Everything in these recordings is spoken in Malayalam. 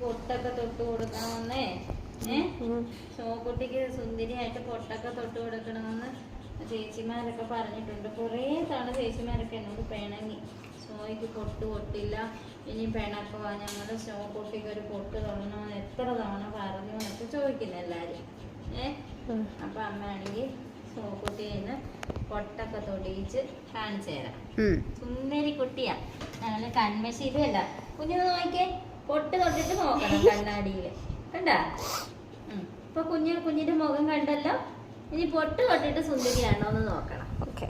പൊട്ടൊക്കെ തൊട്ട് കൊടുക്കണമെന്നേ. ഷോക്കുട്ടിക്ക് സുന്ദരിയായിട്ട് പൊട്ടൊക്കെ തൊട്ട് കൊടുക്കണമെന്ന് ചേച്ചിമാരൊക്കെ പറഞ്ഞിട്ടുണ്ട്. കുറേ തവണ ചേച്ചിമാരൊക്കെ എന്നോട് പിണങ്ങി, ഷോയ്ക്ക് പൊട്ട് പൊട്ടില്ല, ഇനി പിണക്കുവാ, ഞങ്ങളുടെ ഷോക്കുട്ടിക്ക് ഒരു പൊട്ട് തൊടണമെന്ന് എത്ര തവണ പറഞ്ഞു എന്നൊക്കെ ചോദിക്കുന്നു എല്ലാവരും. അപ്പൊ അമ്മയാണെങ്കിൽ ഷോക്കുട്ടിന്ന് പൊട്ടൊക്കെ തൊടിയിച്ച് കാണിച്ചു തരാം. സുന്ദരി കുട്ടിയാ, ഞങ്ങള് കൺമശി. ഇതല്ല കുഞ്ഞു നോക്കിക്കേ, പൊട്ട് തൊട്ടിട്ട് നോക്കണം കണ്ണാടിയില്, കണ്ടാ? ഇപ്പൊ കുഞ്ഞിന്റെ മുഖം കണ്ടല്ലോ, ഇനി പൊട്ട് തൊട്ടിട്ട് സുന്ദരിയാണോ എന്ന് നോക്കണം. ഓക്കെ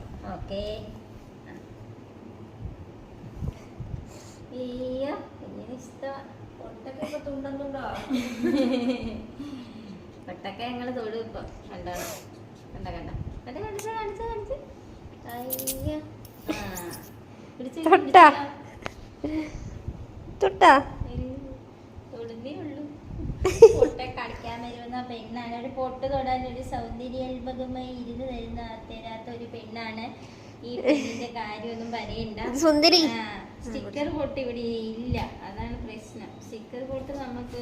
കുഞ്ഞിന് ഇഷ്ടം പൊട്ടൊക്കെ. ഇപ്പൊ തുണ്ടോ പൊട്ടൊക്കെ ഞങ്ങള് തൊടും ഇപ്പൊ. കണ്ടോ? കാണിച്ച് തൊടുന്നേ ഉള്ളൂ. പൊട്ടെ കളിക്കാൻ വരുന്ന പെണ്ണാണ്. ഒരു പൊട്ട് തൊടാൻ ഒരു സൗന്ദര്യാത്മകമായി ഇരുന്ന് തരാത്ത ഒരു പെണ്ണാണ്. ഈ പെണ്ണിന്റെ കാര്യമൊന്നും പറയണ്ട. സുന്ദരി സ്റ്റിക്കർ പൊട്ട് ഇവിടെ ഇല്ല, അതാണ് പ്രശ്നം. സ്റ്റിക്കർ പൊട്ട് നമുക്ക്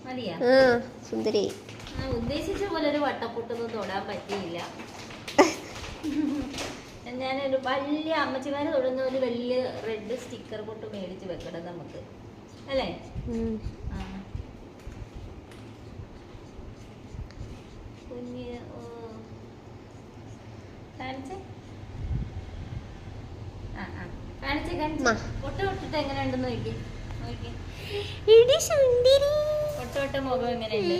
മതിയാ. സുന്ദരി ഉദ്ദേശിച്ച പോലെ ഒരു വട്ടപ്പൊട്ടൊന്നും തൊടാൻ പറ്റിയില്ല. ഞാനൊരു വലിയ അമ്മച്ചിമാര് തൊടുന്ന ഒരു വലിയ റെഡ് സ്റ്റിക്കർ പൊട്ട് മേടിച്ച് വെക്കണം നമുക്ക്, അല്ലേ? കുഞ്ഞ് കാണിച്ചേ പൊട്ട് തൊട്ടിട്ട് എങ്ങനെയുണ്ടെന്ന് നോക്കി. പൊട്ട് തൊട്ട മുഖം എങ്ങനെയുണ്ട്?